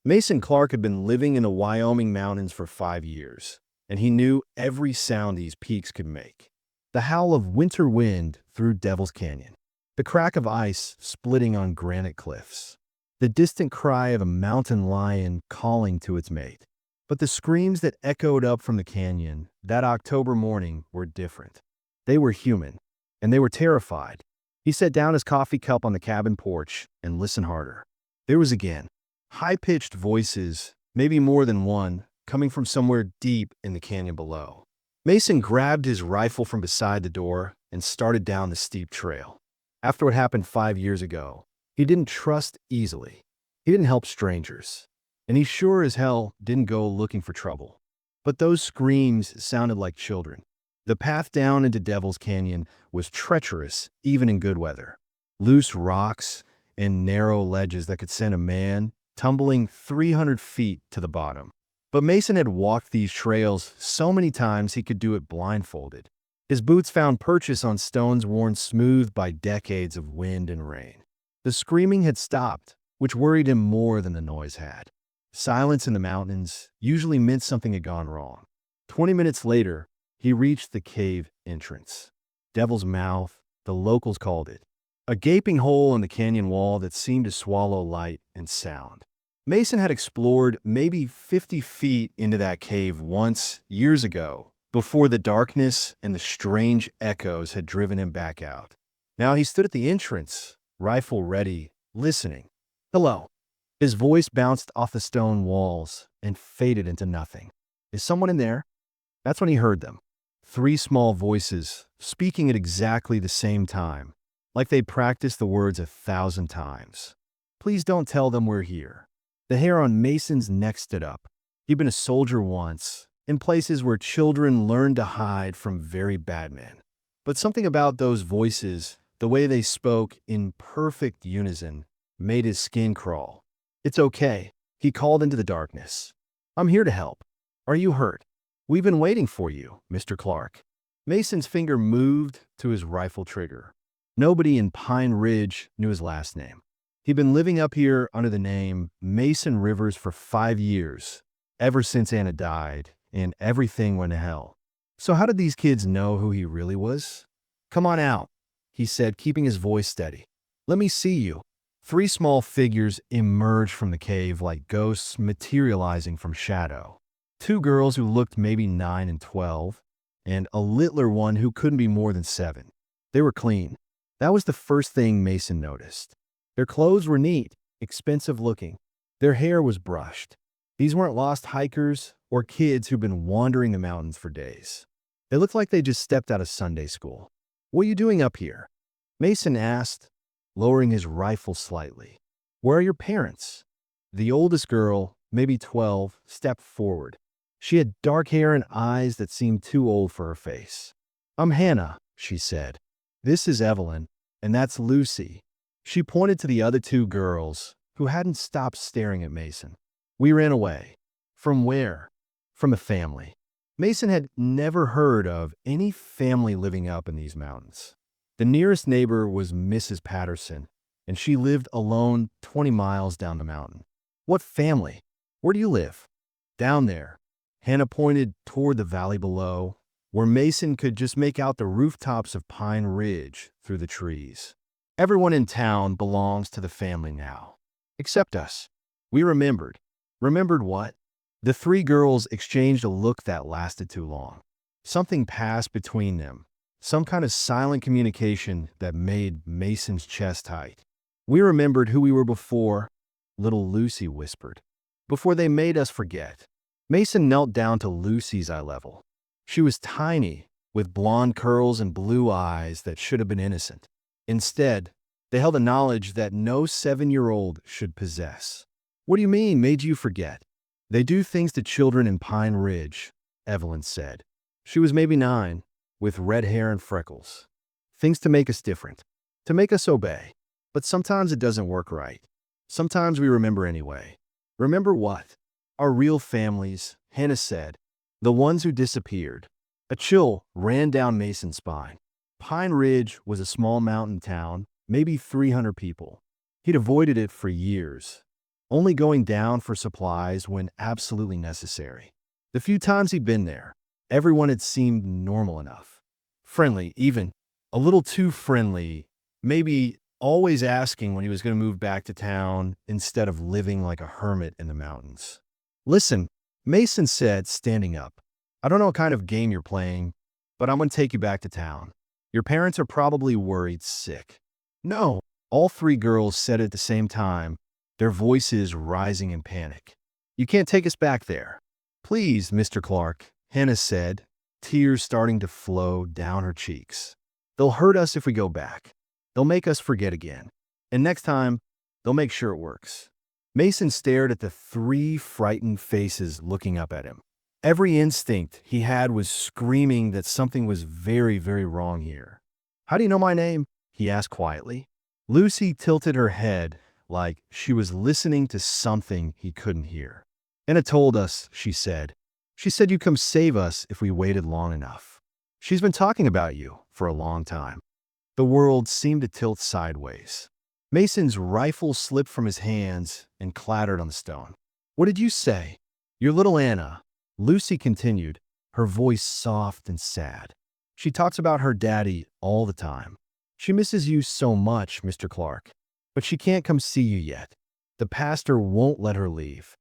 Mason Clark had been living in the Wyoming mountains for 5 years, and he knew every sound these peaks could make. The howl of winter wind through Devil's Canyon, the crack of ice splitting on granite cliffs, the distant cry of a mountain lion calling to its mate. But the screams that echoed up from the canyon that October morning were different. They were human, and they were terrified. He set down his coffee cup on the cabin porch and listened harder. There was again high-pitched voices, maybe more than one, coming from somewhere deep in the canyon below. Mason grabbed his rifle from beside the door and started down the steep trail. After what happened 5 years ago, he didn't trust easily. He didn't help strangers. And he sure as hell didn't go looking for trouble. But those screams sounded like children. The path down into Devil's Canyon was treacherous even in good weather. Loose rocks and narrow ledges that could send a man tumbling 300 feet to the bottom. But Mason had walked these trails so many times he could do it blindfolded. His boots found purchase on stones worn smooth by decades of wind and rain. The screaming had stopped, which worried him more than the noise had. Silence in the mountains usually meant something had gone wrong. 20 minutes later, he reached the cave entrance. Devil's Mouth, the locals called it. A gaping hole in the canyon wall that seemed to swallow light and sound. Mason had explored maybe 50 feet into that cave once, years ago, before the darkness and the strange echoes had driven him back out. Now he stood at the entrance, rifle ready, listening. "Hello." His voice bounced off the stone walls and faded into nothing. "Is someone in there?" That's when he heard them. 3 small voices, speaking at exactly the same time, like they'd practiced the words 1,000 times. "Please don't tell them we're here." The hair on Mason's neck stood up. He'd been a soldier once, in places where children learned to hide from very bad men. But something about those voices, the way they spoke in perfect unison, made his skin crawl. "It's okay," he called into the darkness. "I'm here to help. Are you hurt? We've been waiting for you, Mr. Clark." Mason's finger moved to his rifle trigger. Nobody in Pine Ridge knew his last name. He'd been living up here under the name Mason Rivers for 5 years, ever since Anna died, and everything went to hell. So how did these kids know who he really was? "Come on out," he said, keeping his voice steady. "Let me see you." 3 small figures emerged from the cave like ghosts materializing from shadow. 2 girls who looked maybe 9 and 12, and a littler one who couldn't be more than 7. They were clean. That was the first thing Mason noticed. Their clothes were neat, expensive looking. Their hair was brushed. These weren't lost hikers or kids who'd been wandering the mountains for days. They looked like they just stepped out of Sunday school. "What are you doing up here?" Mason asked, lowering his rifle slightly. "Where are your parents?" The oldest girl, maybe 12, stepped forward. She had dark hair and eyes that seemed too old for her face. "I'm Hannah," she said. "This is Evelyn, and that's Lucy." She pointed to the other 2 girls, who hadn't stopped staring at Mason. "We ran away." "From where?" "From a family." Mason had never heard of any family living up in these mountains. The nearest neighbor was Mrs. Patterson, and she lived alone 20 miles down the mountain. "What family? Where do you live?" "Down there." Hannah pointed toward the valley below, where Mason could just make out the rooftops of Pine Ridge through the trees. "Everyone in town belongs to the family now. Except us." We remembered. Remembered what? The 3 girls exchanged a look that lasted too long. Something passed between them. Some kind of silent communication that made Mason's chest tight. "We remembered who we were before," little Lucy whispered. "Before they made us forget." Mason knelt down to Lucy's eye level. She was tiny, with blonde curls and blue eyes that should have been innocent. Instead, they held a knowledge that no 7-year-old should possess. "What do you mean, made you forget?" "They do things to children in Pine Ridge," Evelyn said. She was maybe 9, with red hair and freckles. "Things to make us different, to make us obey. But sometimes it doesn't work right. Sometimes we remember anyway." "Remember what?" "Our real families," Hannah said. "The ones who disappeared." A chill ran down Mason's spine. Pine Ridge was a small mountain town, maybe 300 people. He'd avoided it for years. only going down for supplies when absolutely necessary. The few times he'd been there, everyone had seemed normal enough. Friendly, even a little too friendly, maybe always asking when he was going to move back to town instead of living like a hermit in the mountains. Listen, Mason said, standing up. I don't know what kind of game you're playing, but I'm going to take you back to town. Your parents are probably worried sick. No, all three girls said it at the same time, their voices rising in panic. You can't take us back there. Please, Mr. Clark, Hannah said, tears starting to flow down her cheeks. They'll hurt us if we go back. They'll make us forget again. And next time, they'll make sure it works. Mason stared at the three frightened faces looking up at him. Every instinct he had was screaming that something was very, very wrong here. How do you know my name? He asked quietly. Lucy tilted her head like she was listening to something he couldn't hear. Anna told us, she said. She said you'd come save us if we waited long enough. She's been talking about you for a long time. The world seemed to tilt sideways. Mason's rifle slipped from his hands and clattered on the stone. What did you say? Your little Anna, Lucy continued, her voice soft and sad. She talks about her daddy all the time. She misses you so much, Mr. Clark, but she can't come see you yet. The pastor won't let her leave.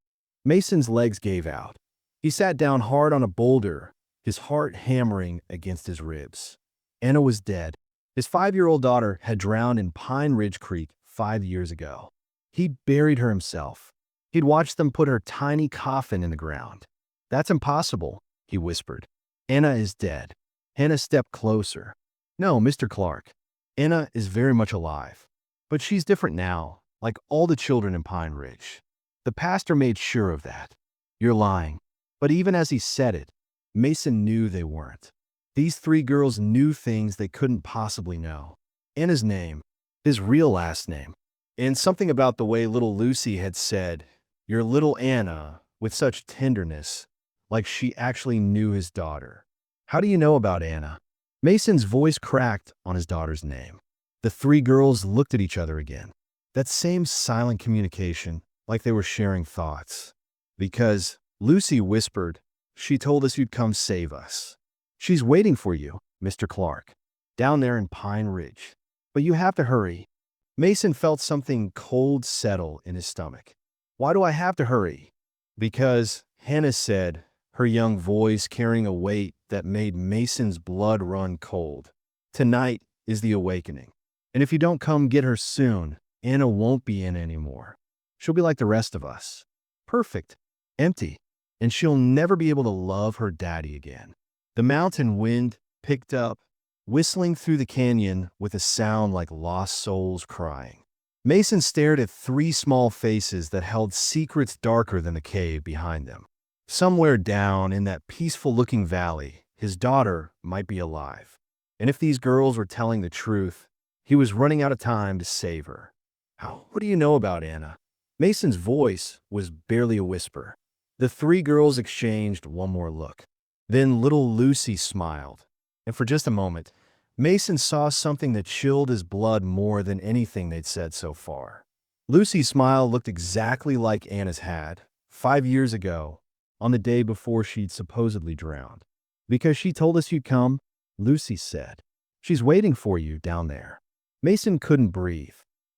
Mason's legs gave out. He sat down hard on a boulder, his heart hammering against his ribs. Anna was dead. His 5-year-old daughter had drowned in Pine Ridge Creek 5 years ago. He'd buried her himself. He'd watched them put her tiny coffin in the ground. That's impossible, he whispered. Anna is dead. Hannah stepped closer. No, Mr. Clark. Anna is very much alive. But she's different now, like all the children in Pine Ridge. The pastor made sure of that. You're lying. But even as he said it, Mason knew they weren't. These three girls knew things they couldn't possibly know. Anna's name, his real last name, and something about the way little Lucy had said, your little Anna, with such tenderness, like she actually knew his daughter. How do you know about Anna? Mason's voice cracked on his daughter's name. The three girls looked at each other again. That same silent communication, like they were sharing thoughts. Because, Lucy whispered, she told us you'd come save us. She's waiting for you, Mr. Clark, down there in Pine Ridge. But you have to hurry. Mason felt something cold settle in his stomach. Why do I have to hurry? Because, Hannah said, her young voice carrying a weight that made Mason's blood run cold. Tonight is the awakening. And if you don't come get her soon, Anna won't be Anna anymore. She'll be like the rest of us. Perfect. Empty. And she'll never be able to love her daddy again. The mountain wind picked up, whistling through the canyon with a sound like lost souls crying. Mason stared at three small faces that held secrets darker than the cave behind them. Somewhere down in that peaceful-looking valley, his daughter might be alive. And if these girls were telling the truth, he was running out of time to save her. What do you know about Anna? Mason's voice was barely a whisper. The three girls exchanged one more look. Then little Lucy smiled. And for just a moment, Mason saw something that chilled his blood more than anything they'd said so far. Lucy's smile looked exactly like Anna's had, 5 years ago, on the day before she'd supposedly drowned. Because she told us you'd come, Lucy said. She's waiting for you down there. Mason couldn't breathe.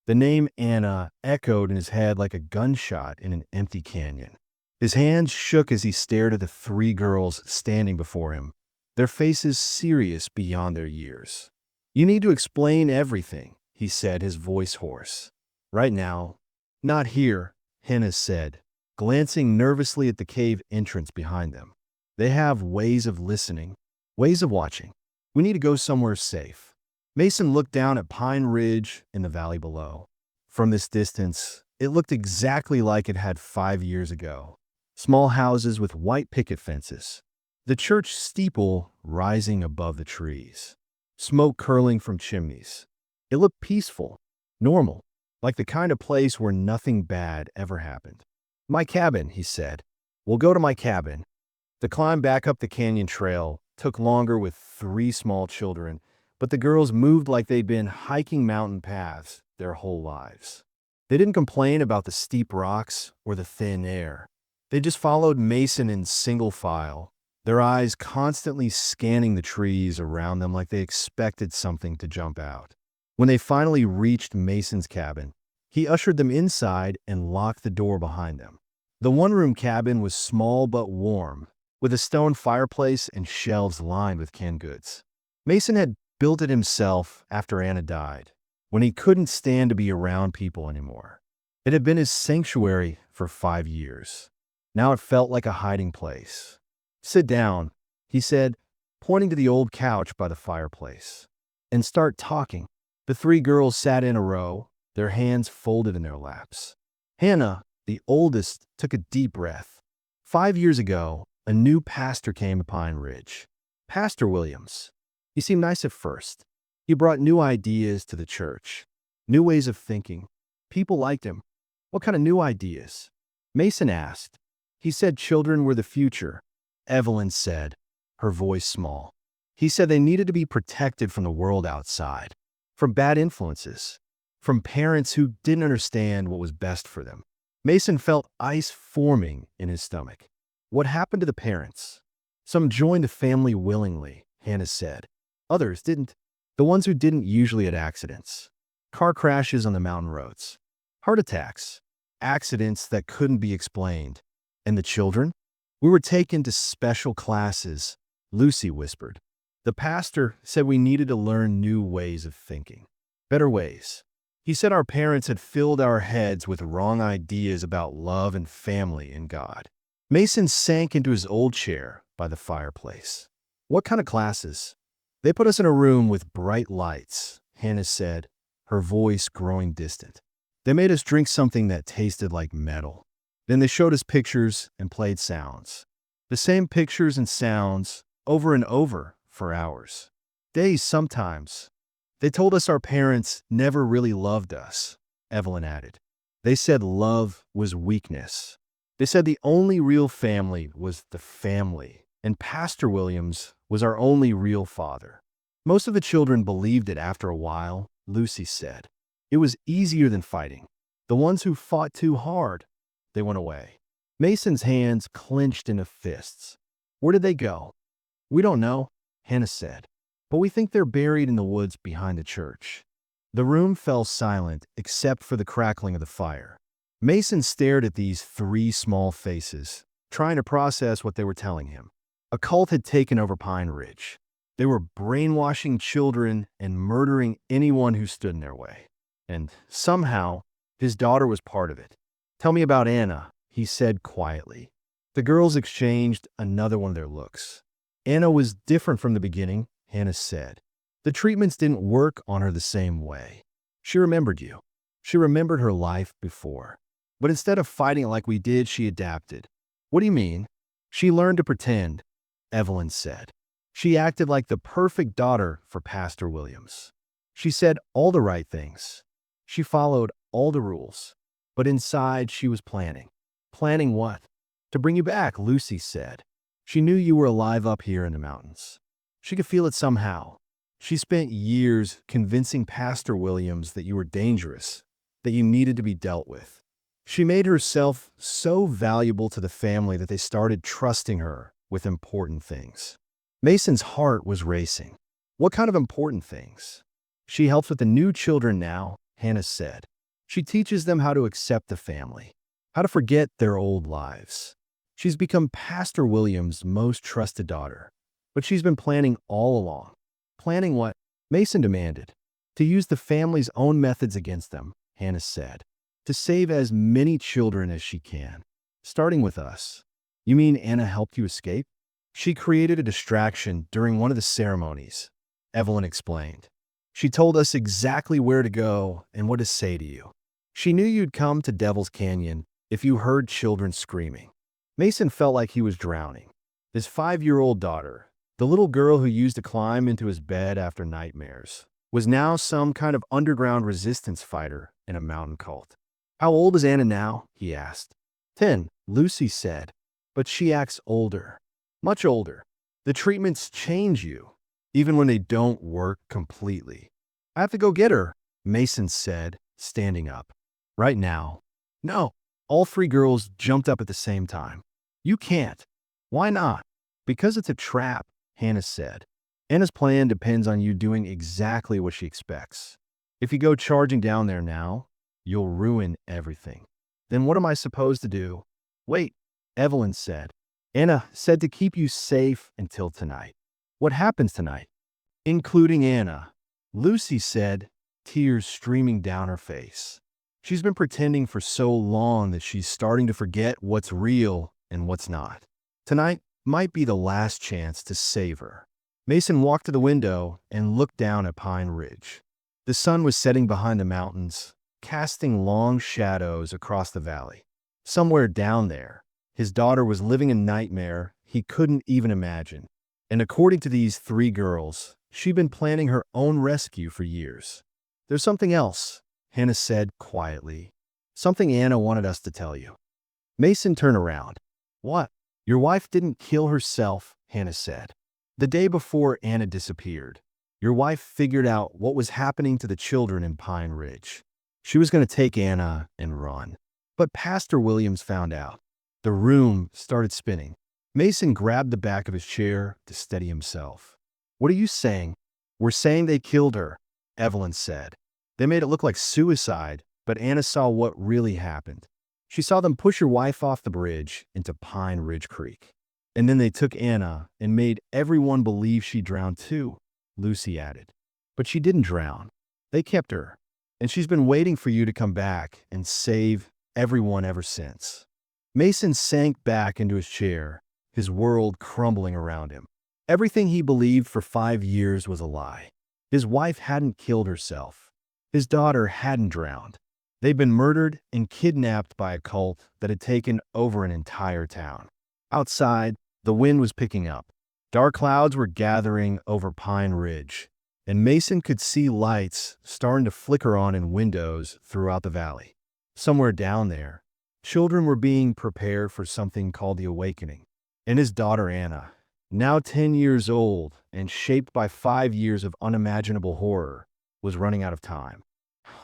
The name Anna echoed in his head like a gunshot in an empty canyon. His hands shook as he stared at the three girls standing before him, their faces serious beyond their years. You need to explain everything, he said, his voice hoarse. Right now. Not here, Hannah said, glancing nervously at the cave entrance behind them. They have ways of listening, ways of watching. We need to go somewhere safe. Mason looked down at Pine Ridge in the valley below. From this distance, it looked exactly like it had 5 years ago. Small houses with white picket fences. The church steeple rising above the trees. Smoke curling from chimneys. It looked peaceful, normal, like the kind of place where nothing bad ever happened. My cabin, he said. We'll go to my cabin. The climb back up the canyon trail took longer with 3 small children, but the girls moved like they'd been hiking mountain paths their whole lives. They didn't complain about the steep rocks or the thin air. They just followed Mason in single file, their eyes constantly scanning the trees around them like they expected something to jump out. When they finally reached Mason's cabin, he ushered them inside and locked the door behind them. The one-room cabin was small but warm, with a stone fireplace and shelves lined with canned goods. Mason had built it himself after Anna died, when he couldn't stand to be around people anymore. It had been his sanctuary for 5 years. Now it felt like a hiding place. "Sit down," he said, pointing to the old couch by the fireplace, "and start talking." The three girls sat in a row, their hands folded in their laps. Hannah, the oldest, took a deep breath. 5 years ago, a new pastor came to Pine Ridge. Pastor Williams. He seemed nice at first. He brought new ideas to the church, new ways of thinking. People liked him. What kind of new ideas? Mason asked. He said children were the future. Evelyn said, her voice small. He said they needed to be protected from the world outside, from bad influences, from parents who didn't understand what was best for them. Mason felt ice forming in his stomach. What happened to the parents? Some joined the family willingly, Hannah said. Others didn't. The ones who didn't usually had accidents. Car crashes on the mountain roads. Heart attacks. Accidents that couldn't be explained. And the children? We were taken to special classes, Lucy whispered. The pastor said we needed to learn new ways of thinking. Better ways. He said our parents had filled our heads with wrong ideas about love and family and God. Mason sank into his old chair by the fireplace. What kind of classes? They put us in a room with bright lights, Hannah said, her voice growing distant. They made us drink something that tasted like metal. Then they showed us pictures and played sounds. The same pictures and sounds over and over for hours. Days sometimes. They told us our parents never really loved us, Evelyn added. They said love was weakness. They said the only real family was the family, and Pastor Williams was our only real father. Most of the children believed it after a while, Lucy said. It was easier than fighting. The ones who fought too hard, they went away. Mason's hands clenched into fists. Where did they go? We don't know, Hannah said, but we think they're buried in the woods behind the church. The room fell silent except for the crackling of the fire. Mason stared at these three small faces, trying to process what they were telling him. A cult had taken over Pine Ridge. They were brainwashing children and murdering anyone who stood in their way. And somehow, his daughter was part of it. Tell me about Anna, he said quietly. The girls exchanged another one of their looks. Anna was different from the beginning, Hannah said. The treatments didn't work on her the same way. She remembered you. She remembered her life before. But instead of fighting it like we did, she adapted. What do you mean? She learned to pretend, Evelyn said. She acted like the perfect daughter for Pastor Williams. She said all the right things. She followed all the rules. But inside, she was planning. Planning what? To bring you back, Lucy said. She knew you were alive up here in the mountains. She could feel it somehow. She spent years convincing Pastor Williams that you were dangerous, that you needed to be dealt with. She made herself so valuable to the family that they started trusting her with important things. Mason's heart was racing. What kind of important things? She helps with the new children now, Hannah said. She teaches them how to accept the family, how to forget their old lives. She's become Pastor Williams' most trusted daughter. But she's been planning all along. Planning what? Mason demanded. To use the family's own methods against them, Hannah said. To save as many children as she can. Starting with us. You mean Anna helped you escape? She created a distraction during one of the ceremonies, Evelyn explained. She told us exactly where to go and what to say to you. She knew you'd come to Devil's Canyon if you heard children screaming. Mason felt like he was drowning. His 5-year-old daughter, the little girl who used to climb into his bed after nightmares, was now some kind of underground resistance fighter in a mountain cult. How old is Anna now? He asked. 10, Lucy said. But she acts older. Much older. The treatments change you, even when they don't work completely. I have to go get her, Mason said, standing up. Right now. No. All three girls jumped up at the same time. You can't. Why not? Because it's a trap, Hannah said. Anna's plan depends on you doing exactly what she expects. If you go charging down there now, you'll ruin everything. Then what am I supposed to do? Wait, Evelyn said. Anna said to keep you safe until tonight. What happens tonight? Including Anna. Lucy said, tears streaming down her face. She's been pretending for so long that she's starting to forget what's real and what's not. Tonight might be the last chance to save her. Mason walked to the window and looked down at Pine Ridge. The sun was setting behind the mountains, casting long shadows across the valley. Somewhere down there, his daughter was living a nightmare he couldn't even imagine. And according to these three girls, she'd been planning her own rescue for years. There's something else, Hannah said quietly. Something Anna wanted us to tell you. Mason turned around. What? Your wife didn't kill herself, Hannah said. The day before Anna disappeared, your wife figured out what was happening to the children in Pine Ridge. She was going to take Anna and run. But Pastor Williams found out. The room started spinning. Mason grabbed the back of his chair to steady himself. What are you saying? We're saying they killed her, Evelyn said. They made it look like suicide, but Anna saw what really happened. She saw them push your wife off the bridge into Pine Ridge Creek. And then they took Anna and made everyone believe she drowned too, Lucy added. But she didn't drown. They kept her. And she's been waiting for you to come back and save everyone ever since. Mason sank back into his chair, his world crumbling around him. Everything he believed for 5 years was a lie. His wife hadn't killed herself. His daughter hadn't drowned. They'd been murdered and kidnapped by a cult that had taken over an entire town. Outside, the wind was picking up. Dark clouds were gathering over Pine Ridge, and Mason could see lights starting to flicker on in windows throughout the valley. Somewhere down there, children were being prepared for something called the awakening. And his daughter Anna, now 10 years old and shaped by 5 years of unimaginable horror, was running out of time.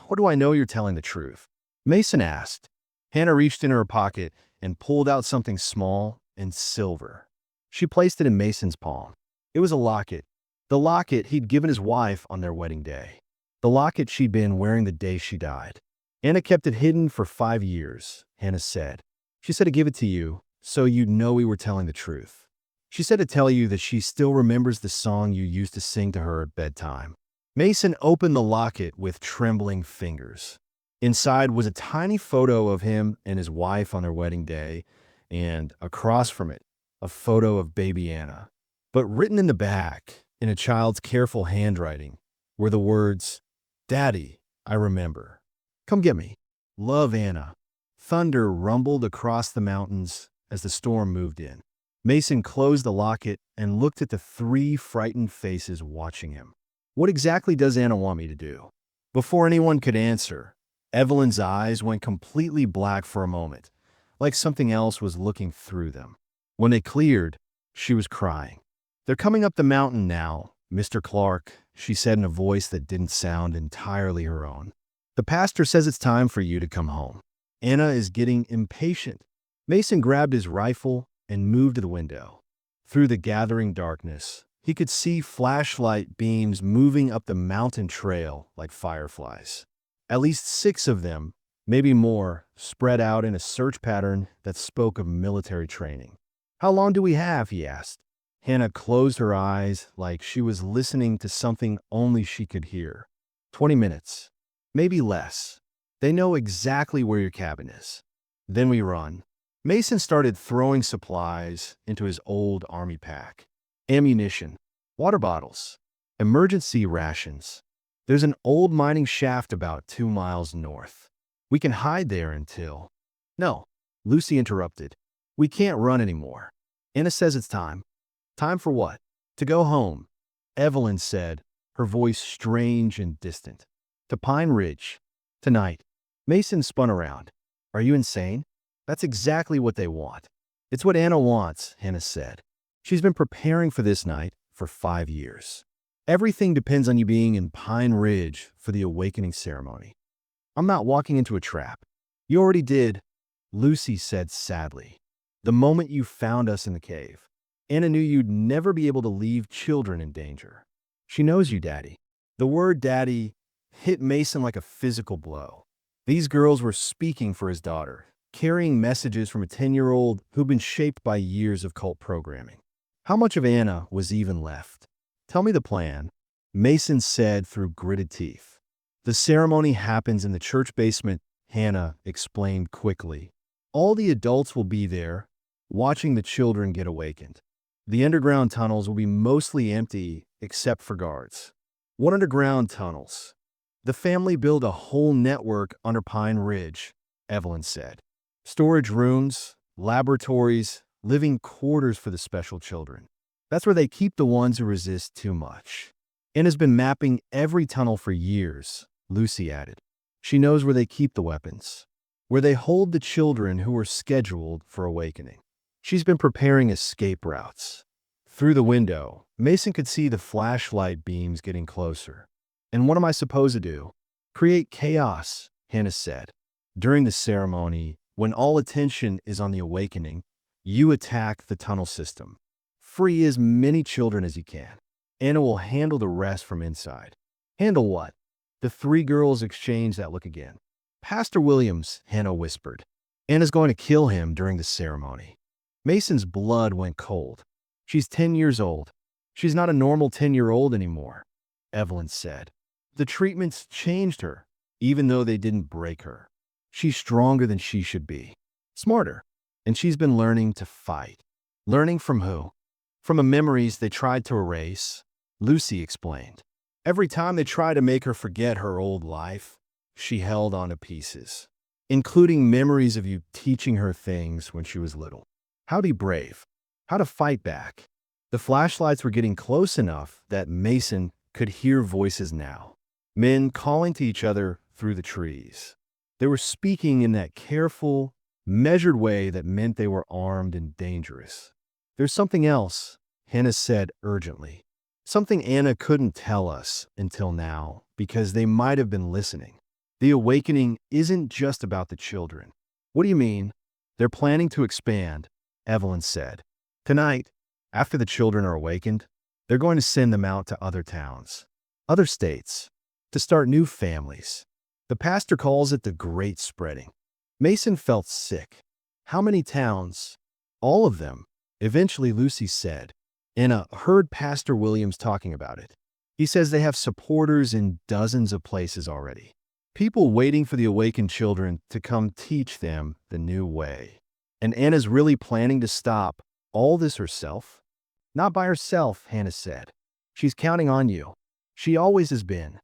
What do I know you're telling the truth? Mason asked. Hannah reached in her pocket and pulled out something small and silver. She placed it in Mason's palm. It was a locket. The locket he'd given his wife on their wedding day. The locket she'd been wearing the day she died. Anna kept it hidden for 5 years, Hannah said. She said to give it to you so you'd know we were telling the truth. She said to tell you that she still remembers the song you used to sing to her at bedtime. Mason opened the locket with trembling fingers. Inside was a tiny photo of him and his wife on their wedding day, and across from it, a photo of baby Anna. But written in the back, in a child's careful handwriting, were the words, "Daddy, I remember. Come get me. Love, Anna." Thunder rumbled across the mountains as the storm moved in. Mason closed the locket and looked at the 3 frightened faces watching him. What exactly does Anna want me to do? Before anyone could answer, Evelyn's eyes went completely black for a moment, like something else was looking through them. When they cleared, she was crying. "They're coming up the mountain now, Mr. Clark," she said in a voice that didn't sound entirely her own. "The pastor says it's time for you to come home. Anna is getting impatient." Mason grabbed his rifle and moved to the window. Through the gathering darkness, he could see flashlight beams moving up the mountain trail like fireflies. At least 6 of them, maybe more, spread out in a search pattern that spoke of military training. "How long do we have?" he asked. Hannah closed her eyes like she was listening to something only she could hear. 20 minutes. Maybe less. They know exactly where your cabin is. Then we run. Mason started throwing supplies into his old army pack. Ammunition, water bottles, emergency rations. There's an old mining shaft about 2 miles north. We can hide there until... No, Lucy interrupted. We can't run anymore. Anna says it's time. Time for what? To go home, Evelyn said, her voice strange and distant. To Pine Ridge. Tonight. Mason spun around. Are you insane? That's exactly what they want. It's what Anna wants, Hannah said. She's been preparing for this night for 5 years. Everything depends on you being in Pine Ridge for the awakening ceremony. I'm not walking into a trap. You already did, Lucy said sadly. The moment you found us in the cave. Anna knew you'd never be able to leave children in danger. She knows you, Daddy. The word daddy hit Mason like a physical blow. These girls were speaking for his daughter, carrying messages from a 10-year-old who'd been shaped by years of cult programming. How much of Anna was even left? Tell me the plan, Mason said through gritted teeth. The ceremony happens in the church basement, Hannah explained quickly. All the adults will be there, watching the children get awakened. The underground tunnels will be mostly empty except for guards. What underground tunnels? The family built a whole network under Pine Ridge, Evelyn said. Storage rooms, laboratories, living quarters for the special children. That's where they keep the ones who resist too much. Anne has been mapping every tunnel for years, Lucy added. She knows where they keep the weapons, where they hold the children who are scheduled for awakening. She's been preparing escape routes. Through the window, Mason could see the flashlight beams getting closer. And what am I supposed to do? Create chaos, Hannah said. During the ceremony, when all attention is on the awakening, you attack the tunnel system. Free as many children as you can. Anna will handle the rest from inside. Handle what? The three girls exchanged that look again. Pastor Williams, Hannah whispered. Anna's going to kill him during the ceremony. Mason's blood went cold. She's 10 years old. She's not a normal 10-year-old anymore, Evelyn said. The treatments changed her, even though they didn't break her. She's stronger than she should be. Smarter. And she's been learning to fight. Learning from who? From the memories they tried to erase, Lucy explained. Every time they tried to make her forget her old life, she held on to pieces, including memories of you teaching her things when she was little. How to be brave. How to fight back. The flashlights were getting close enough that Mason could hear voices now. Men calling to each other through the trees. They were speaking in that careful, measured way that meant they were armed and dangerous. There's something else, Hannah said urgently. Something Anna couldn't tell us until now, because they might have been listening. The awakening isn't just about the children. What do you mean? They're planning to expand, Evelyn said. Tonight, after the children are awakened, they're going to send them out to other towns, other states, to start new families. The pastor calls it the Great Spreading. Mason felt sick. How many towns? All of them, eventually Lucy said. Anna heard Pastor Williams talking about it. He says they have supporters in dozens of places already. People waiting for the awakened children to come teach them the new way. And Anna's really planning to stop all this herself? Not by herself, Hannah said. She's counting on you. She always has been.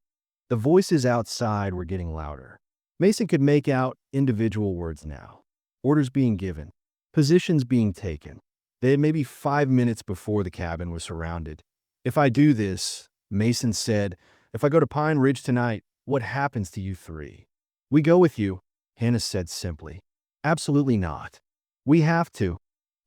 The voices outside were getting louder. Mason could make out individual words now. Orders being given. Positions being taken. They had maybe 5 minutes before the cabin was surrounded. If I do this, Mason said, if I go to Pine Ridge tonight, what happens to you three? We go with you, Hannah said simply. Absolutely not. We have to,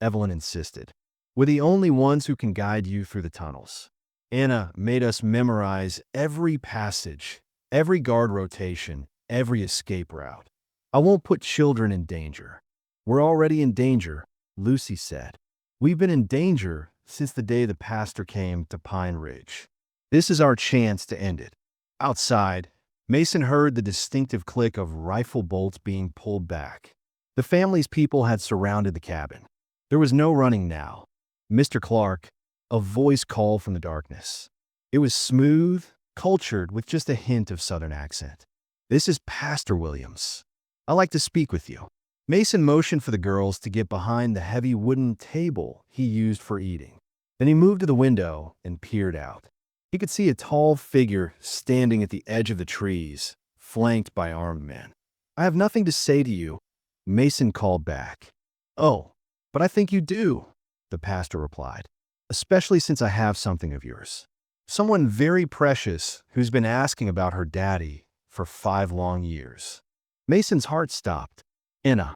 Evelyn insisted. We're the only ones who can guide you through the tunnels. Anna made us memorize every passage, every guard rotation, every escape route. I won't put children in danger. We're already in danger, Lucy said. We've been in danger since the day the pastor came to Pine Ridge. This is our chance to end it. Outside, Mason heard the distinctive click of rifle bolts being pulled back. The family's people had surrounded the cabin. There was no running now. Mr. Clark, a voice called from the darkness. It was smooth, cultured, with just a hint of Southern accent. This is Pastor Williams. I'd like to speak with you. Mason motioned for the girls to get behind the heavy wooden table he used for eating. Then he moved to the window and peered out. He could see a tall figure standing at the edge of the trees, flanked by armed men. I have nothing to say to you, Mason called back. Oh, but I think you do, the pastor replied, especially since I have something of yours. Someone very precious who's been asking about her daddy for 5 long years. Mason's heart stopped. Anna.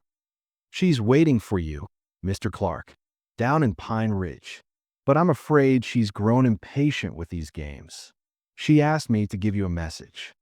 She's waiting for you, Mr. Clark, down in Pine Ridge. But I'm afraid she's grown impatient with these games. She asked me to give you a message.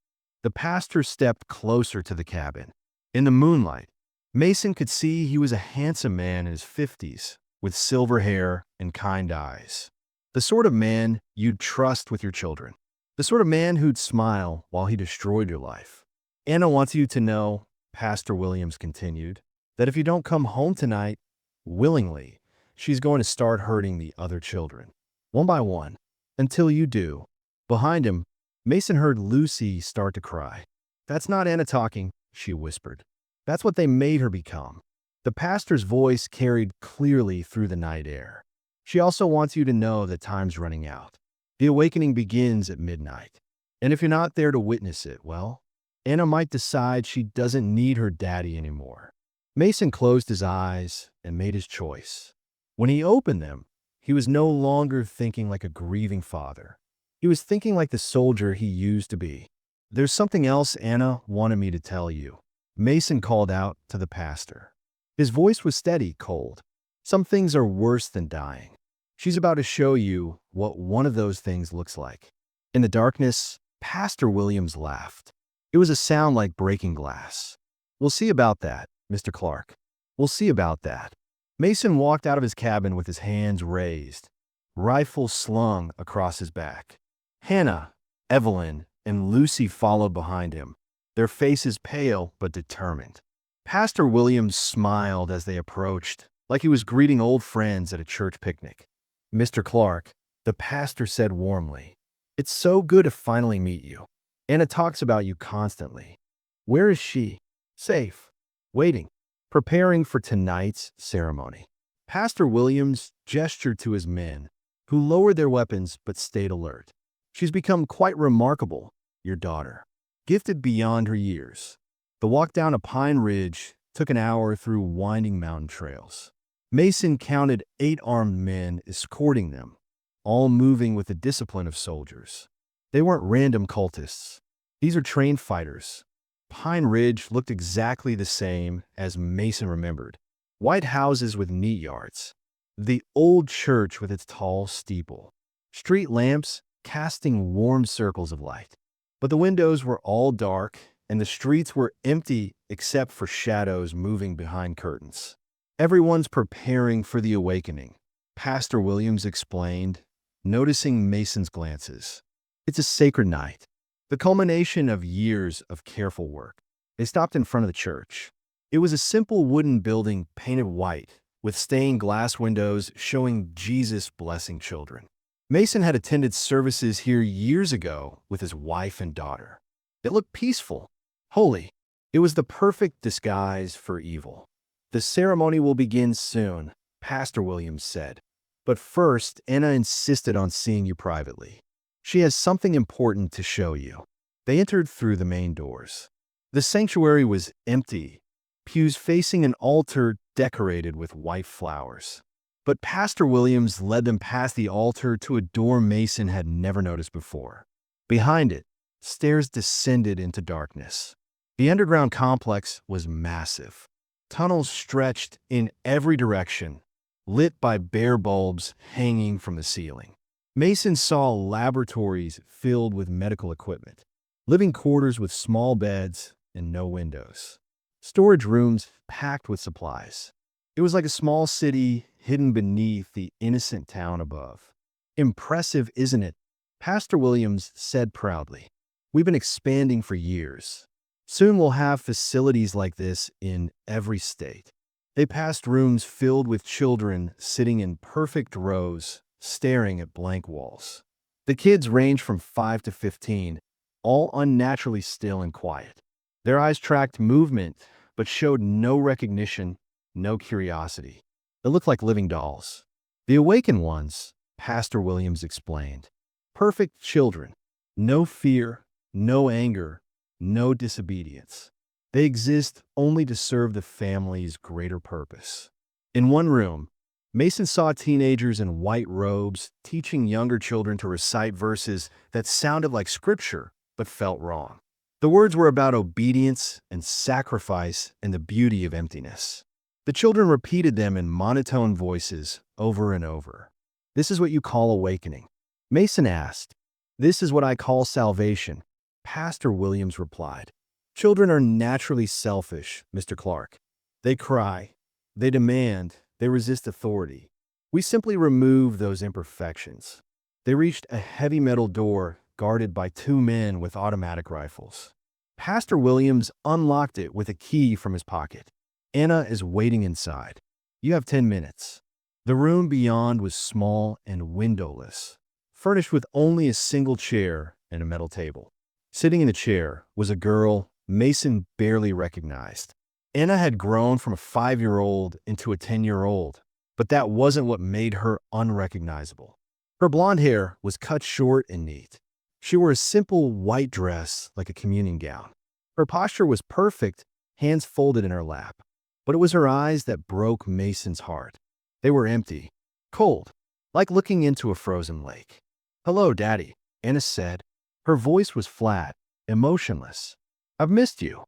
The pastor stepped closer to the cabin. In the moonlight, Mason could see he was a handsome man in his 50s, with silver hair and kind eyes. The sort of man you'd trust with your children. The sort of man who'd smile while he destroyed your life. Anna wants you to know, Pastor Williams continued, that if you don't come home tonight willingly, she's going to start hurting the other children, one by one, until you do. Behind him, Mason heard Lucy start to cry. "That's not Anna talking," she whispered. "That's what they made her become." The pastor's voice carried clearly through the night air. "She also wants you to know that time's running out. The awakening begins at midnight. And if you're not there to witness it, well, Anna might decide she doesn't need her daddy anymore." Mason closed his eyes and made his choice. When he opened them, he was no longer thinking like a grieving father. He was thinking like the soldier he used to be. "There's something else Anna wanted me to tell you," Mason called out to the pastor. His voice was steady, cold. "Some things are worse than dying. She's about to show you what one of those things looks like." In the darkness, Pastor Williams laughed. It was a sound like breaking glass. "We'll see about that, Mr. Clark. We'll see about that." Mason walked out of his cabin with his hands raised, rifle slung across his back. Hannah, Evelyn, and Lucy followed behind him, their faces pale but determined. Pastor Williams smiled as they approached, like he was greeting old friends at a church picnic. "Mr. Clark," the pastor said warmly, "it's so good to finally meet you. Anna talks about you constantly. Where is she?" "Safe. Waiting. Preparing for tonight's ceremony." Pastor Williams gestured to his men, who lowered their weapons but stayed alert. "She's become quite remarkable, your daughter. Gifted beyond her years." The walk down a pine ridge took an hour through winding mountain trails. Mason counted 8 armed men escorting them, all moving with the discipline of soldiers. They weren't random cultists. These are trained fighters. Pine Ridge looked exactly the same as Mason remembered. White houses with neat yards. The old church with its tall steeple. Street lamps casting warm circles of light. But the windows were all dark, and the streets were empty except for shadows moving behind curtains. "Everyone's preparing for the awakening," Pastor Williams explained, noticing Mason's glances. "It's a sacred night, the culmination of years of careful work." They stopped in front of the church. It was a simple wooden building painted white, with stained glass windows showing Jesus blessing children. Mason had attended services here years ago with his wife and daughter. It looked peaceful, holy. It was the perfect disguise for evil. "The ceremony will begin soon," Pastor Williams said. "But first, Anna insisted on seeing you privately. She has something important to show you." They entered through the main doors. The sanctuary was empty, pews facing an altar decorated with white flowers. But Pastor Williams led them past the altar to a door Mason had never noticed before. Behind it, stairs descended into darkness. The underground complex was massive. Tunnels stretched in every direction, lit by bare bulbs hanging from the ceiling. Mason saw laboratories filled with medical equipment, living quarters with small beds and no windows, storage rooms packed with supplies. It was like a small city hidden beneath the innocent town above. "Impressive, isn't it?" Pastor Williams said proudly. "We've been expanding for years. Soon we'll have facilities like this in every state." They passed rooms filled with children sitting in perfect rows, staring at blank walls. The kids ranged from 5 to 15, all unnaturally still and quiet. Their eyes tracked movement, but showed no recognition, no curiosity. They looked like living dolls. "The awakened ones," Pastor Williams explained. "Perfect children. No fear, no anger, no disobedience. They exist only to serve the family's greater purpose." In one room, Mason saw teenagers in white robes teaching younger children to recite verses that sounded like scripture but felt wrong. The words were about obedience and sacrifice and the beauty of emptiness. The children repeated them in monotone voices over and over. "This is what you call awakening?" Mason asked. "This is what I call salvation," Pastor Williams replied, "Children are naturally selfish, Mr. Clark. They cry, they demand, they resist authority. We simply remove those imperfections." They reached a heavy metal door guarded by two men with automatic rifles. Pastor Williams unlocked it with a key from his pocket. "Anna is waiting inside. You have 10 minutes." The room beyond was small and windowless, furnished with only a single chair and a metal table. Sitting in the chair was a girl Mason barely recognized. Anna had grown from a 5-year-old into a 10-year-old, but that wasn't what made her unrecognizable. Her blonde hair was cut short and neat. She wore a simple white dress like a communion gown. Her posture was perfect, hands folded in her lap. But it was her eyes that broke Mason's heart. They were empty, cold, like looking into a frozen lake. "Hello, Daddy," Anna said. Her voice was flat, emotionless. "I've missed you."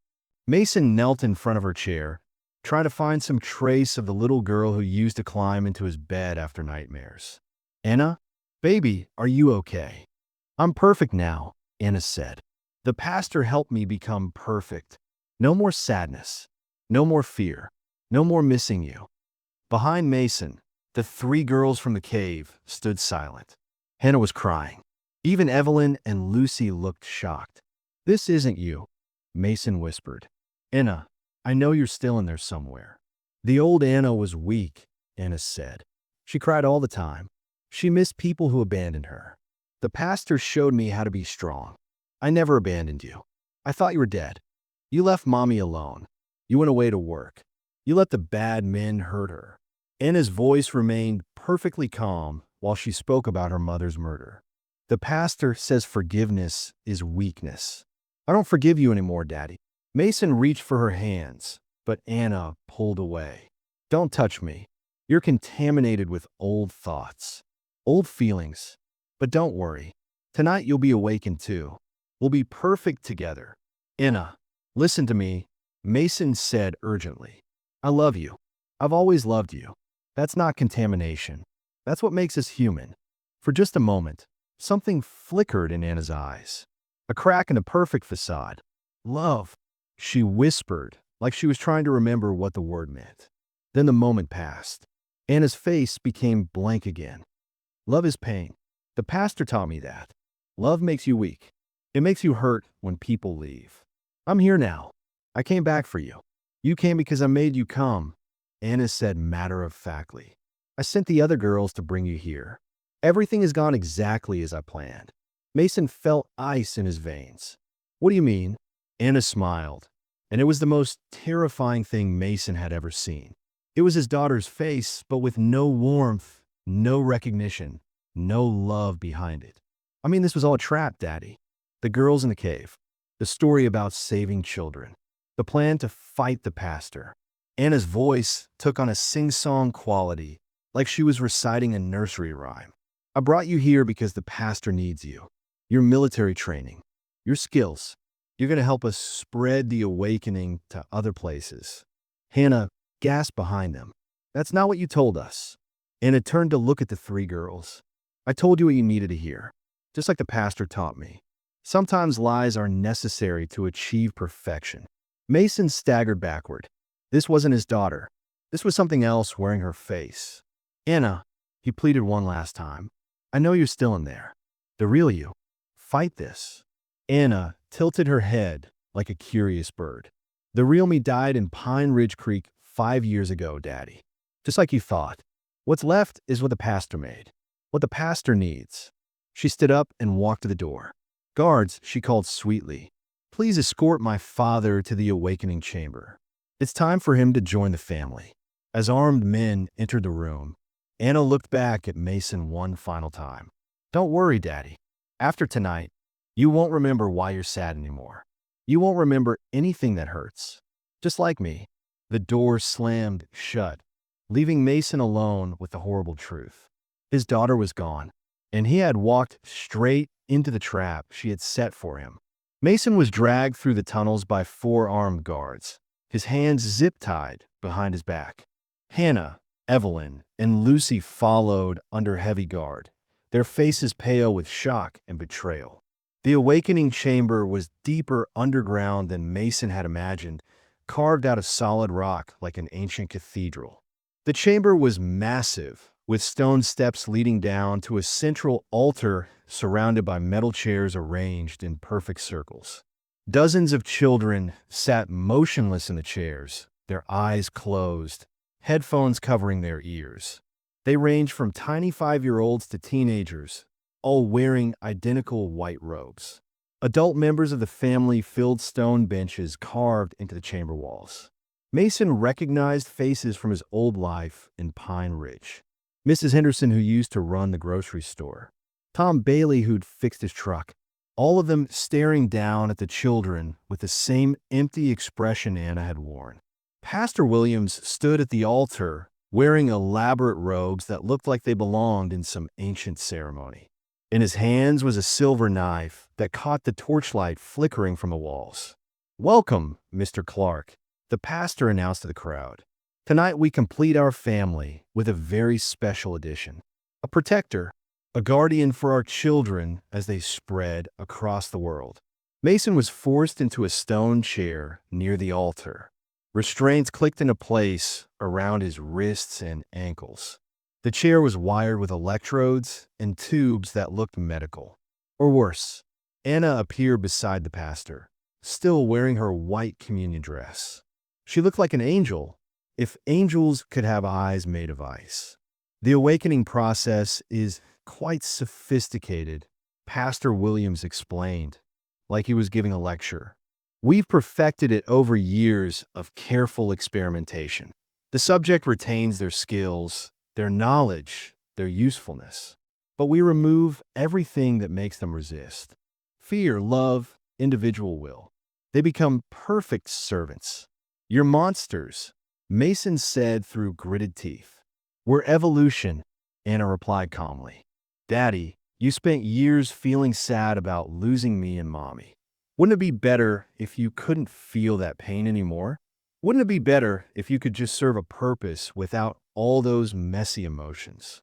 Mason knelt in front of her chair, trying to find some trace of the little girl who used to climb into his bed after nightmares. "Anna, baby, are you okay?" "I'm perfect now," Anna said. "The pastor helped me become perfect. No more sadness, no more fear, no more missing you." Behind Mason, the three girls from the cave stood silent. Hannah was crying. Even Evelyn and Lucy looked shocked. "This isn't you," Mason whispered. "Anna, I know you're still in there somewhere." The old Anna was weak, Anna said. She cried all the time. She missed people who abandoned her. "The pastor showed me how to be strong. I never abandoned you. I thought you were dead. You left Mommy alone. You went away to work. You let the bad men hurt her." Anna's voice remained perfectly calm while she spoke about her mother's murder. "The pastor says forgiveness is weakness. I don't forgive you anymore, Daddy." Mason reached for her hands, but Anna pulled away. "Don't touch me. You're contaminated with old thoughts, old feelings. But don't worry. Tonight you'll be awakened too. We'll be perfect together." "Anna, listen to me," Mason said urgently. "I love you. I've always loved you. That's not contamination. That's what makes us human." For just a moment, something flickered in Anna's eyes. A crack in the perfect facade. "Love," she whispered, like she was trying to remember what the word meant. Then the moment passed. Anna's face became blank again. "Love is pain. The pastor taught me that. Love makes you weak. It makes you hurt when people leave. I'm here now. I came back for you. You came because I made you come," Anna said matter-of-factly. "I sent the other girls to bring you here. Everything has gone exactly as I planned." Mason felt ice in his veins. "What do you mean?" Anna smiled, and it was the most terrifying thing Mason had ever seen. It was his daughter's face, but with no warmth, no recognition, no love behind it. "I mean, this was all a trap, Daddy. The girls in the cave. The story about saving children. The plan to fight the pastor." Anna's voice took on a sing-song quality, like she was reciting a nursery rhyme. "I brought you here because the pastor needs you. Your military training, your skills. You're going to help us spread the awakening to other places." Hannah gasped behind them. "That's not what you told us." Anna turned to look at the three girls. "I told you what you needed to hear, just like the pastor taught me. Sometimes lies are necessary to achieve perfection." Mason staggered backward. This wasn't his daughter. This was something else wearing her face. "Anna," he pleaded one last time, "I know you're still in there. The real you. Fight this." Anna tilted her head like a curious bird. "The real me died in Pine Ridge Creek 5 years ago, Daddy. Just like you thought. What's left is what the pastor made. What the pastor needs." She stood up and walked to the door. "Guards," she called sweetly, "please escort my father to the awakening chamber. It's time for him to join the family." As armed men entered the room, Anna looked back at Mason one final time. "Don't worry, Daddy. After tonight, you won't remember why you're sad anymore. You won't remember anything that hurts. Just like me." The door slammed shut, leaving Mason alone with the horrible truth. His daughter was gone, and he had walked straight into the trap she had set for him. Mason was dragged through the tunnels by 4 armed guards, his hands zip-tied behind his back. Hannah, Evelyn, and Lucy followed under heavy guard, their faces pale with shock and betrayal. The awakening chamber was deeper underground than Mason had imagined, carved out of solid rock like an ancient cathedral. The chamber was massive, with stone steps leading down to a central altar surrounded by metal chairs arranged in perfect circles. Dozens of children sat motionless in the chairs, their eyes closed, headphones covering their ears. They ranged from tiny 5-year-olds to teenagers, all wearing identical white robes. Adult members of the family filled stone benches carved into the chamber walls. Mason recognized faces from his old life in Pine Ridge. Mrs. Henderson, who used to run the grocery store. Tom Bailey, who'd fixed his truck. All of them staring down at the children with the same empty expression Anna had worn. Pastor Williams stood at the altar, wearing elaborate robes that looked like they belonged in some ancient ceremony. In his hands was a silver knife that caught the torchlight flickering from the walls. "Welcome, Mr. Clark," the pastor announced to the crowd. "Tonight we complete our family with a very special addition. A protector, a guardian for our children as they spread across the world." Mason was forced into a stone chair near the altar. Restraints clicked into place around his wrists and ankles. The chair was wired with electrodes and tubes that looked medical. Or worse, Anna appeared beside the pastor, still wearing her white communion dress. She looked like an angel, if angels could have eyes made of ice. "The awakening process is quite sophisticated," Pastor Williams explained, like he was giving a lecture. "We've perfected it over years of careful experimentation. The subject retains their skills, their knowledge, their usefulness. But we remove everything that makes them resist. Fear, love, individual will. They become perfect servants. You're monsters," Mason said through gritted teeth. "We're evolution," Anna replied calmly. "Daddy, you spent years feeling sad about losing me and Mommy. Wouldn't it be better if you couldn't feel that pain anymore? Wouldn't it be better if you could just serve a purpose without all those messy emotions?"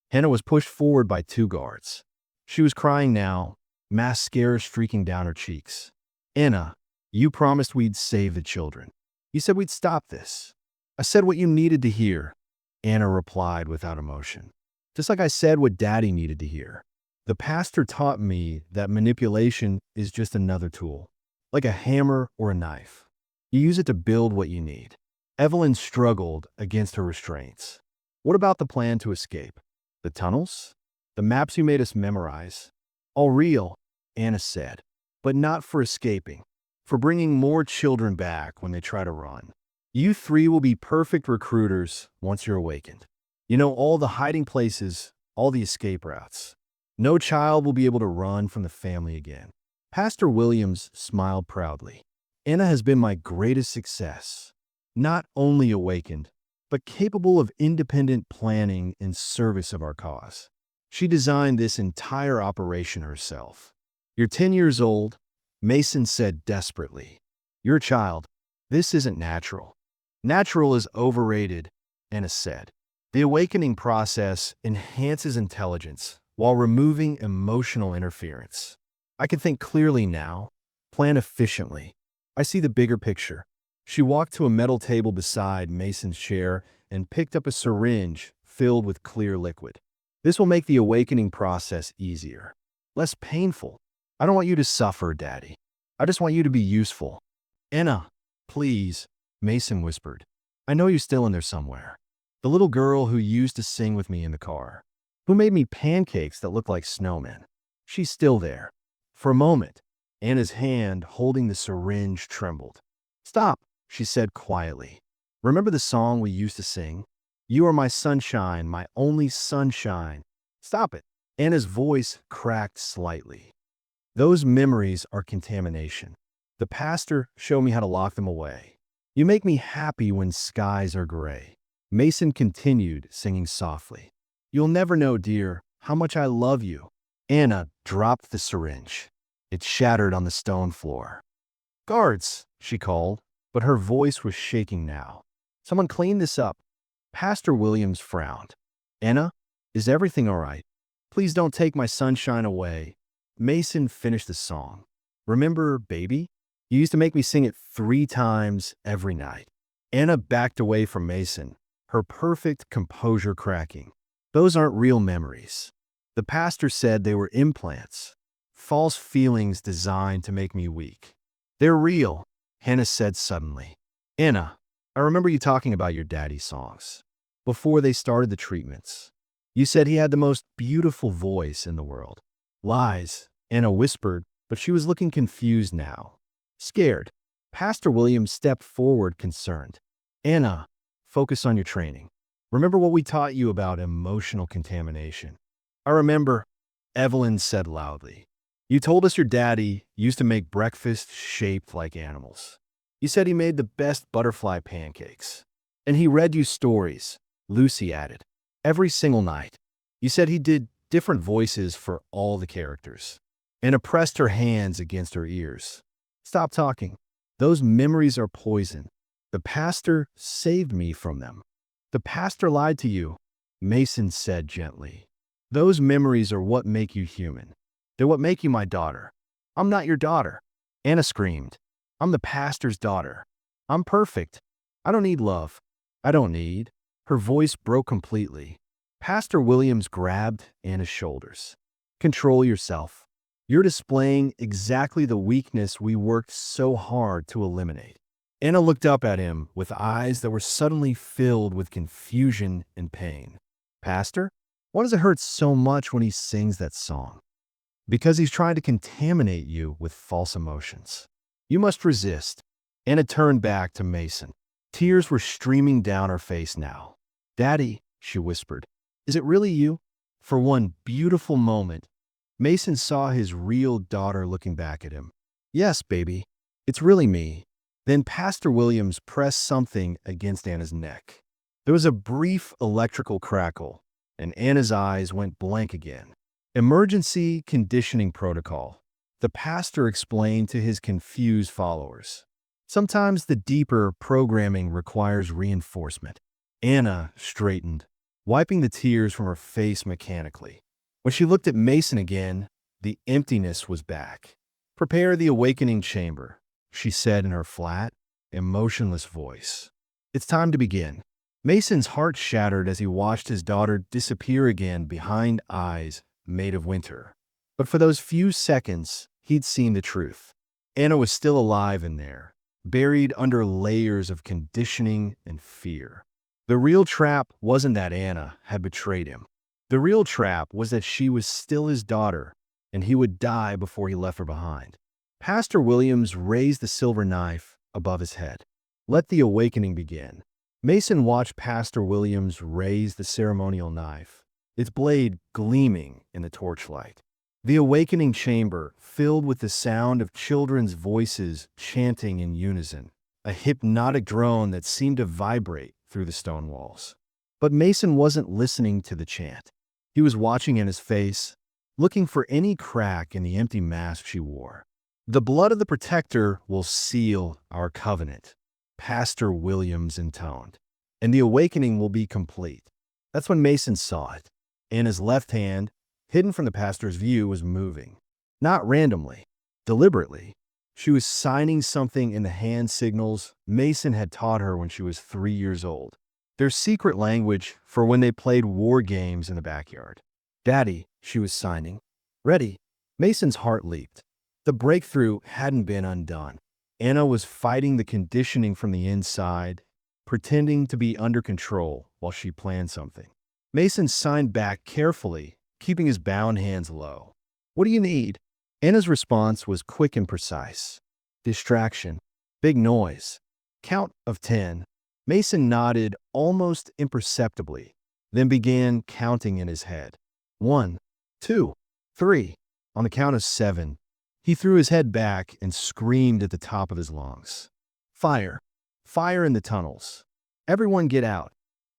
Hannah was pushed forward by 2 guards. She was crying now, mascara streaking down her cheeks. "Anna, you promised we'd save the children. You said we'd stop this." "I said what you needed to hear," Anna replied without emotion. "Just like I said what Daddy needed to hear. The pastor taught me that manipulation is just another tool, like a hammer or a knife. You use it to build what you need." Evelyn struggled against her restraints. "What about the plan to escape? The tunnels? The maps you made us memorize?" "All real," Anna said, "but not for escaping. For bringing more children back when they try to run. You 3 will be perfect recruiters once you're awakened. You know all the hiding places, all the escape routes. No child will be able to run from the family again." Pastor Williams smiled proudly. "Anna has been my greatest success. Not only awakened, but capable of independent planning in service of our cause. She designed this entire operation herself." "You're 10 years old," Mason said desperately. "You're a child. This isn't natural." "Natural is overrated," Anna said. "The awakening process enhances intelligence while removing emotional interference. I can think clearly now, plan efficiently. I see the bigger picture." She walked to a metal table beside Mason's chair and picked up a syringe filled with clear liquid. "This will make the awakening process easier, less painful. I don't want you to suffer, Daddy. I just want you to be useful." "Anna, please," Mason whispered. "I know you're still in there somewhere. The little girl who used to sing with me in the car, who made me pancakes that look like snowmen. She's still there." For a moment, Anna's hand holding the syringe trembled. "Stop," she said quietly. "Remember the song we used to sing? You are my sunshine, my only sunshine." "Stop it." Anna's voice cracked slightly. "Those memories are contamination. The pastor showed me how to lock them away. You make me happy when skies are gray." Mason continued, singing softly. "You'll never know, dear, how much I love you." Anna dropped the syringe. It shattered on the stone floor. "Guards," she called, but her voice was shaking now. "Someone clean this up." Pastor Williams frowned. "Anna, is everything all right? Please don't take my sunshine away." Mason finished the song. Remember, baby? You used to make me sing it 3 times every night. Anna backed away from Mason, her perfect composure cracking. Those aren't real memories. The pastor said they were implants, false feelings designed to make me weak. They're real, Hannah said suddenly. Anna, I remember you talking about your daddy's songs. Before they started the treatments, you said he had the most beautiful voice in the world. Lies, Anna whispered, but she was looking confused now. Scared, Pastor Williams stepped forward concerned. Anna, focus on your training. Remember what we taught you about emotional contamination. I remember, Evelyn said loudly. You told us your daddy used to make breakfast shaped like animals. You said he made the best butterfly pancakes. And he read you stories, Lucy added, every single night. You said he did different voices for all the characters. Anna pressed her hands against her ears. Stop talking. Those memories are poison. The pastor saved me from them. The pastor lied to you, Mason said gently. Those memories are what make you human. They're what make you my daughter. I'm not your daughter. Anna screamed. I'm the pastor's daughter. I'm perfect. I don't need love. I don't need. Her voice broke completely. Pastor Williams grabbed Anna's shoulders. Control yourself. You're displaying exactly the weakness we worked so hard to eliminate. Anna looked up at him with eyes that were suddenly filled with confusion and pain. Pastor, why does it hurt so much when he sings that song? Because he's trying to contaminate you with false emotions. You must resist. Anna turned back to Mason. Tears were streaming down her face now. Daddy, she whispered, is it really you? For one beautiful moment, Mason saw his real daughter looking back at him. Yes, baby, it's really me. Then Pastor Williams pressed something against Anna's neck. There was a brief electrical crackle, and Anna's eyes went blank again. Emergency conditioning protocol, the pastor explained to his confused followers. Sometimes the deeper programming requires reinforcement. Anna straightened, wiping the tears from her face mechanically. When she looked at Mason again, the emptiness was back. Prepare the awakening chamber, she said in her flat, emotionless voice. It's time to begin. Mason's heart shattered as he watched his daughter disappear again behind eyes made of winter. But for those few seconds, he'd seen the truth. Anna was still alive in there, buried under layers of conditioning and fear. The real trap wasn't that Anna had betrayed him. The real trap was that she was still his daughter, and he would die before he left her behind. Pastor Williams raised the silver knife above his head. Let the awakening begin. Mason watched Pastor Williams raise the ceremonial knife, its blade gleaming in the torchlight. The awakening chamber filled with the sound of children's voices chanting in unison, a hypnotic drone that seemed to vibrate through the stone walls. But Mason wasn't listening to the chant. He was watching Anna's face, looking for any crack in the empty mask she wore. The blood of the protector will seal our covenant, Pastor Williams intoned, and the awakening will be complete. That's when Mason saw it. Anna's left hand, hidden from the pastor's view, was moving. Not randomly, deliberately. She was signing something in the hand signals Mason had taught her when she was 3 years old. Their secret language for when they played war games in the backyard. Daddy, she was signing. Ready. Mason's heart leaped. The breakthrough hadn't been undone. Anna was fighting the conditioning from the inside, pretending to be under control while she planned something. Mason signed back carefully, keeping his bound hands low. What do you need? Anna's response was quick and precise. Distraction. Big noise. Count of 10. Mason nodded almost imperceptibly, then began counting in his head. 1, 2, 3. On the count of 7, he threw his head back and screamed at the top of his lungs. Fire. Fire in the tunnels. Everyone get out.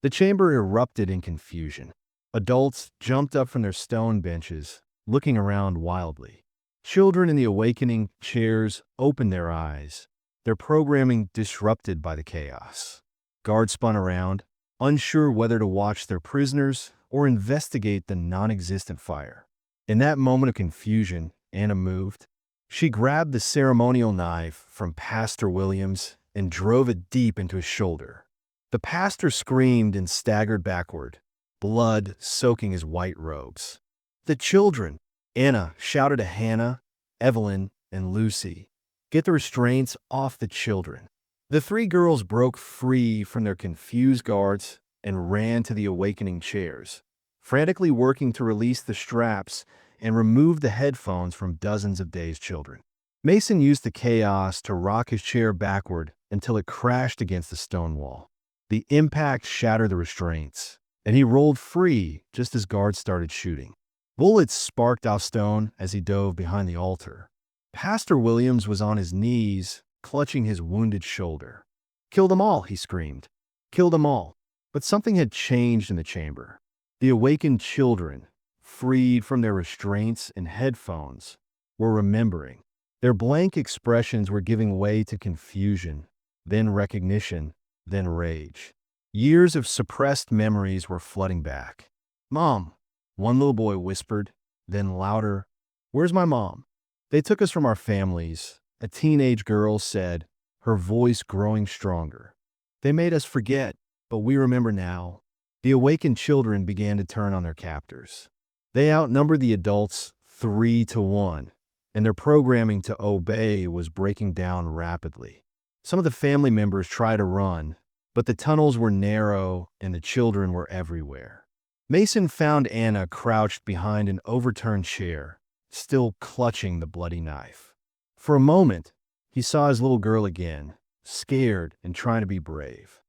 The chamber erupted in confusion. Adults jumped up from their stone benches, looking around wildly. Children in the awakening chairs opened their eyes, their programming disrupted by the chaos. Guards spun around, unsure whether to watch their prisoners or investigate the non-existent fire. In that moment of confusion, Anna moved. She grabbed the ceremonial knife from Pastor Williams and drove it deep into his shoulder. The pastor screamed and staggered backward, blood soaking his white robes. The children, Anna shouted to Hannah, Evelyn, and Lucy, "Get the restraints off the children." The three girls broke free from their confused guards and ran to the awakening chairs, frantically working to release the straps and remove the headphones from dozens of dazed children. Mason used the chaos to rock his chair backward until it crashed against the stone wall. The impact shattered the restraints, and he rolled free just as guards started shooting. Bullets sparked off stone as he dove behind the altar. Pastor Williams was on his knees, clutching his wounded shoulder. "Kill them all," he screamed. "Kill them all." But something had changed in the chamber. The awakened children, freed from their restraints and headphones, were remembering. Their blank expressions were giving way to confusion, then recognition, then rage. Years of suppressed memories were flooding back. "Mom," one little boy whispered, then louder, "Where's my mom?" "They took us from our families," a teenage girl said, her voice growing stronger. "They made us forget, but we remember now." The awakened children began to turn on their captors. They outnumbered the adults 3-1, and their programming to obey was breaking down rapidly. Some of the family members tried to run, but the tunnels were narrow and the children were everywhere. Mason found Anna crouched behind an overturned chair, still clutching the bloody knife. For a moment, he saw his little girl again, scared and trying to be brave.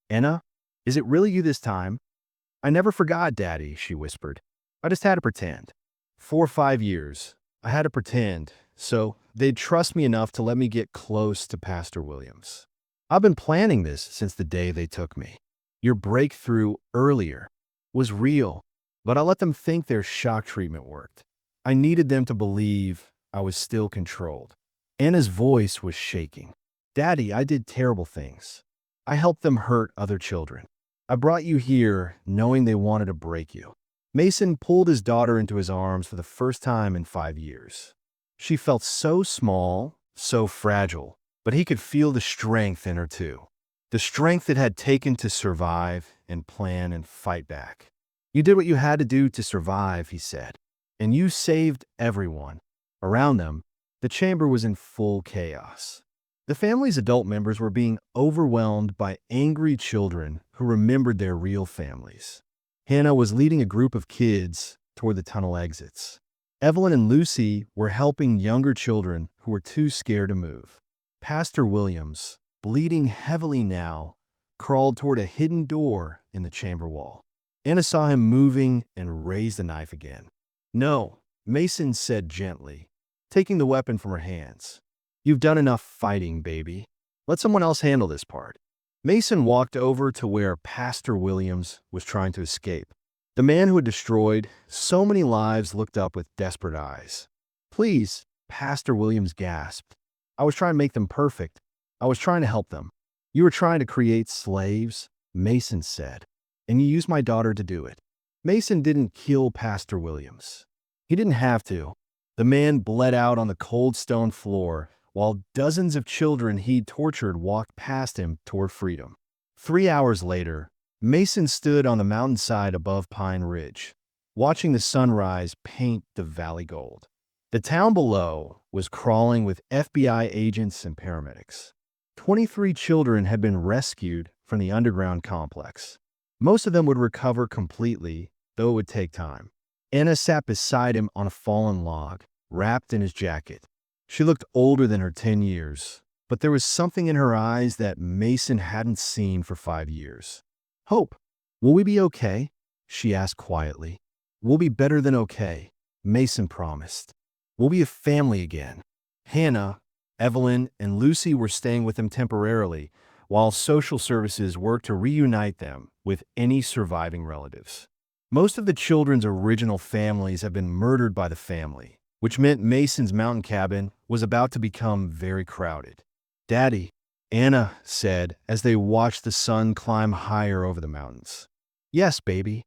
"Anna, is it really you this time?" "I never forgot, Daddy," she whispered. "I just had to pretend. 4 or 5 years, I had to pretend, so they'd trust me enough to let me get close to Pastor Williams. I've been planning this since the day they took me. Your breakthrough earlier was real, but I let them think their shock treatment worked. I needed them to believe I was still controlled." Anna's voice was shaking. "Daddy, I did terrible things. I helped them hurt other children. I brought you here knowing they wanted to break you." Mason pulled his daughter into his arms for the first time in 5 years. She felt so small, so fragile, but he could feel the strength in her too. The strength it had taken to survive and plan and fight back. "You did what you had to do to survive," he said, "and you saved everyone." Around them, the chamber was in full chaos. The family's adult members were being overwhelmed by angry children who remembered their real families. Hannah was leading a group of kids toward the tunnel exits. Evelyn and Lucy were helping younger children who were too scared to move. Pastor Williams, bleeding heavily now, crawled toward a hidden door in the chamber wall. Anna saw him moving and raised the knife again. "No," Mason said gently, taking the weapon from her hands. "You've done enough fighting, baby. Let someone else handle this part." Mason walked over to where Pastor Williams was trying to escape. The man who had destroyed so many lives looked up with desperate eyes. "Please," Pastor Williams gasped. "I was trying to make them perfect. I was trying to help them." "You were trying to create slaves," Mason said, "and you used my daughter to do it." Mason didn't kill Pastor Williams. He didn't have to. The man bled out on the cold stone floor while dozens of children he'd tortured walked past him toward freedom. 3 hours later, Mason stood on the mountainside above Pine Ridge, watching the sunrise paint the valley gold. The town below was crawling with FBI agents and paramedics. 23 children had been rescued from the underground complex. Most of them would recover completely, though it would take time. Anna sat beside him on a fallen log, wrapped in his jacket. She looked older than her 10 years, but there was something in her eyes that Mason hadn't seen for 5 years. "Hope, will we be okay?" she asked quietly. "We'll be better than okay," Mason promised. "We'll be a family again." Hannah, Evelyn, and Lucy were staying with them temporarily, while social services worked to reunite them with any surviving relatives. Most of the children's original families have been murdered by the family, which meant Mason's mountain cabin was about to become very crowded. "Daddy," Anna said as they watched the sun climb higher over the mountains. "Yes, baby.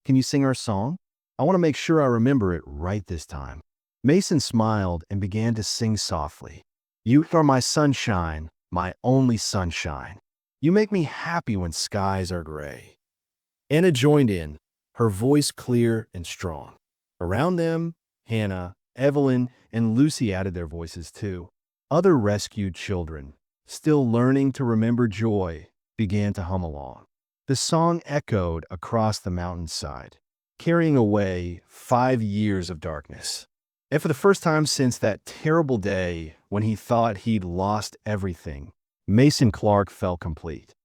Can you sing our song? I want to make sure I remember it right this time." Mason smiled and began to sing softly. You are my sunshine, my only sunshine. You make me happy when skies are gray. Anna joined in, her voice clear and strong. Around them, Hannah, Evelyn, and Lucy added their voices too. Other rescued children, still learning to remember joy, began to hum along. The song echoed across the mountainside, carrying away 5 years of darkness. And for the first time since that terrible day when he thought he'd lost everything, Mason Clark felt complete.